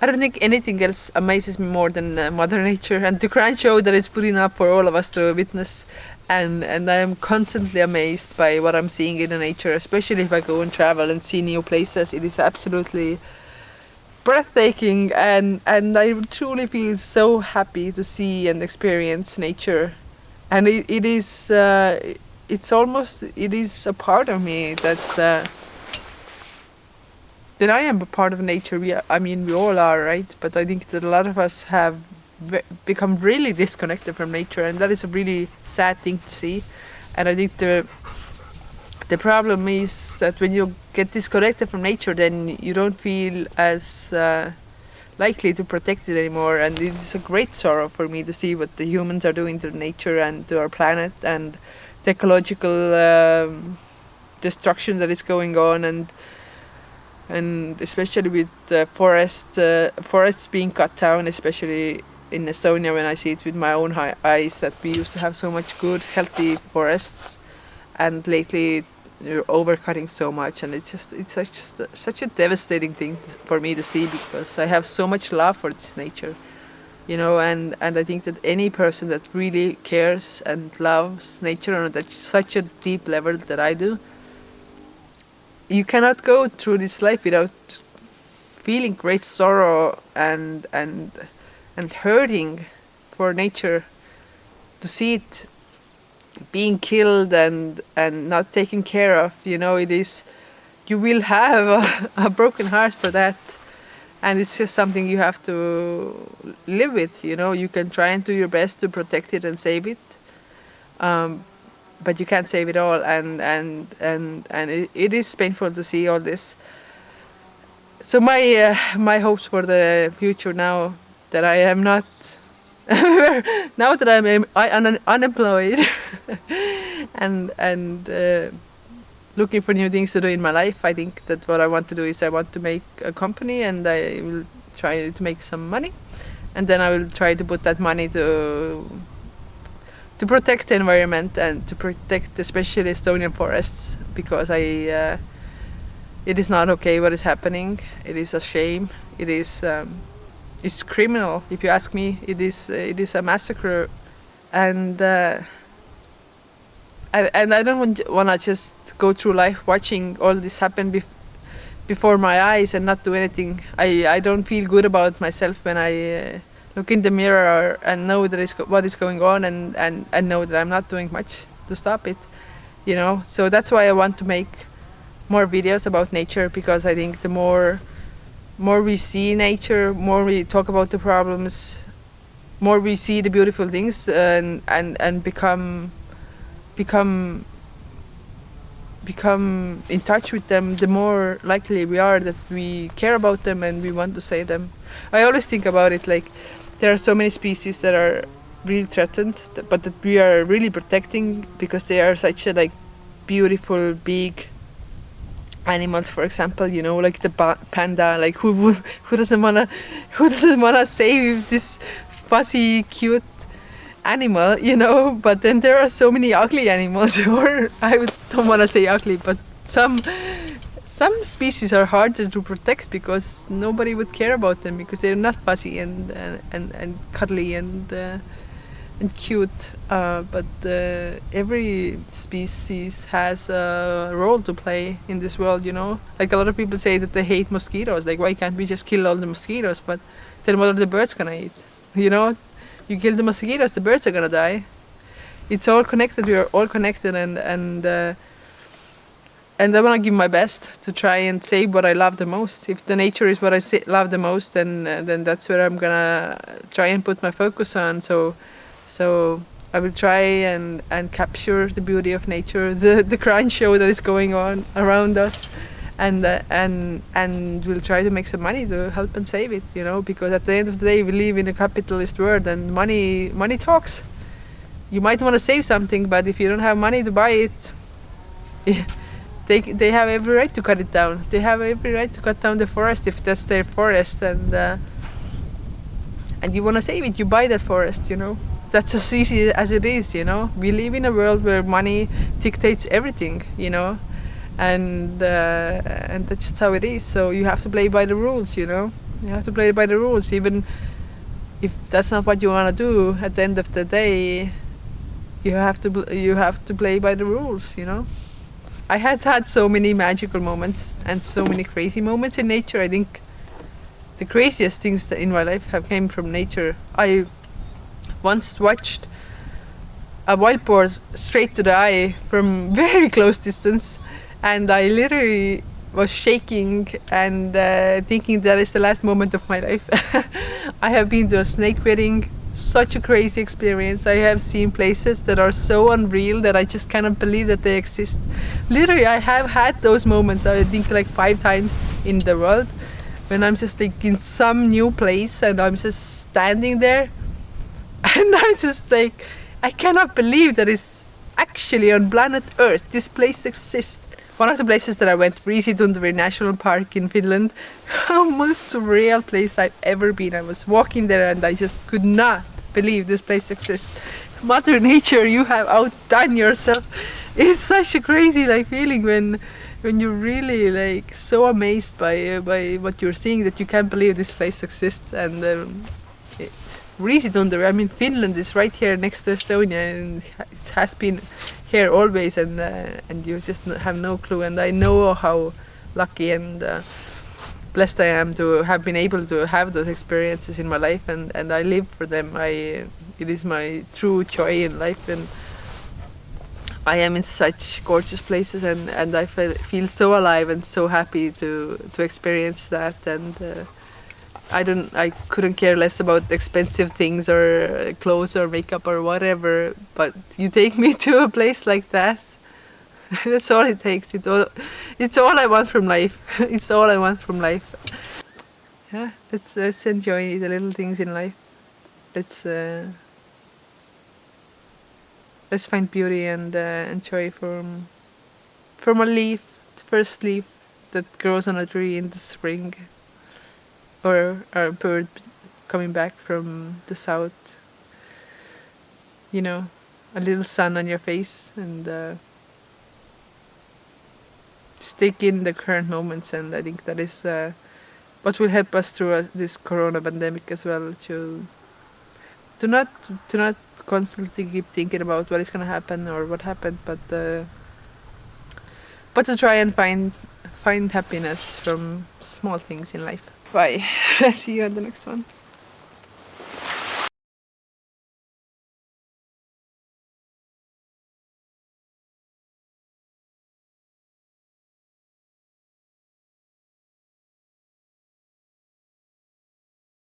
I don't think anything else amazes me more than Mother Nature and the grand show that it's putting up for all of us to witness. And I am constantly amazed by what I'm seeing in the nature, especially if I go and travel and see new places. It is absolutely breathtaking, and I truly feel so happy to see and experience nature. And it is it's almost, it is a part of me that I am a part of nature. I mean, we all are, right? But I think that a lot of us have become really disconnected from nature, and that is a really sad thing to see. And I think the problem is that when you get disconnected from nature, then you don't feel as likely to protect it anymore. And it is a great sorrow for me to see what the humans are doing to nature and to our planet, and the ecological destruction that is going on, and especially with forests being cut down, especially in Estonia, when I see it with my own eyes, that we used to have so much good, healthy forests, and lately you're overcutting so much, and it's such a devastating thing for me to see, because I have so much love for this nature, you know, and I think that any person that really cares and loves nature on such a deep level that I do, you cannot go through this life without feeling great sorrow and hurting for nature, to see it being killed and not taken care of. You know, it is, you will have a broken heart for that, and it's just something you have to live with. You know, you can try and do your best to protect it and save it, but you can't save it all, and it is painful to see all this. So my hopes for the future, now that I am not now that I'm unemployed and looking for new things to do in my life, I think that what I want to do is I want to make a company, and I will try to make some money, and then I will try to put that money to protect the environment and to protect especially Estonian forests, because it is not okay what is happening. It is a shame. It is it's criminal, if you ask me. It is a massacre, and I don't want to just go through life watching all this happen before my eyes and not do anything. I don't feel good about myself when I look in the mirror and know that what is going on, and know that I'm not doing much to stop it, you know. So that's why I want to make more videos about nature, because I think the more we see nature, more we talk about the problems, more we see the beautiful things, and become in touch with them, the more likely we are that we care about them and we want to save them. I always think about it like there are so many species that are really threatened, but that we are really protecting because they are such a beautiful big animals. For example, you know, like the panda. Like who doesn't wanna save this fuzzy cute animal, you know? But then there are so many ugly animals, or don't want to say ugly, but some species are harder to protect because nobody would care about them, because they're not fuzzy and cuddly and cute. But every species has a role to play in this world, you know? Like a lot of people say that they hate mosquitoes. Like, why can't we just kill all the mosquitoes? But then what are the birds gonna eat? You know? You kill the mosquitoes, the birds are gonna die. It's all connected. We are all connected, and I want to give my best to try and save what I love the most. If the nature is what I love the most, then that's where I'm gonna try and put my focus on. So I will try and capture the beauty of nature, the grand show that is going on around us, and we'll try to make some money to help and save it, you know, because at the end of the day we live in a capitalist world, and money talks. You might want to save something, but if you don't have money to buy it, they have every right to cut it down. They have every right to cut down the forest if that's their forest, and you want to save it, you buy that forest, you know. That's as easy as it is, you know. We live in a world where money dictates everything, you know, and that's just how it is. So you have to play by the rules, you know. You have to play by the rules, even if that's not what you want to do. At the end of the day, you have to play by the rules. I had so many magical moments and so many crazy moments in nature. I think the craziest things in my life have came from nature. I once watched a wild boar straight to the eye from very close distance, and I literally was shaking and thinking that is the last moment of my life. I have been to a snake wedding, such a crazy experience. I have seen places that are so unreal that I just cannot believe that they exist. Literally, I have had those moments, I think like 5 times in the world, when I'm just like in some new place and I'm just standing there and I'm just like, I cannot believe that it's actually on planet Earth. This place exists. One of the places that I went, Riisitunduri National Park in Finland, the most surreal place I've ever been. I was walking there and I just could not believe this place exists. Mother Nature, you have outdone yourself. It's such a crazy feeling when you're really so amazed by what you're seeing that you can't believe this place exists. And Riisitunduri, I mean, Finland is right here next to Estonia, and it has been here always, and you just have no clue. And I know how lucky and blessed I am to have been able to have those experiences in my life, and I live for them. It is my true joy in life, and I am in such gorgeous places, and I feel so alive and so happy to experience that. And I couldn't care less about expensive things or clothes or makeup or whatever, but you take me to a place like that, that's all it takes. It's all I want from life. It's all I want from life. Yeah, let's enjoy the little things in life. Let's find beauty and joy from a leaf, the first leaf that grows on a tree in the spring, or a bird coming back from the south. A little sun on your face, and just take in the current moments. And I think that is what will help us through this corona pandemic as well, to not constantly keep thinking about what is going to happen or what happened, but to try and find happiness from small things in life. Bye. See you on the next one.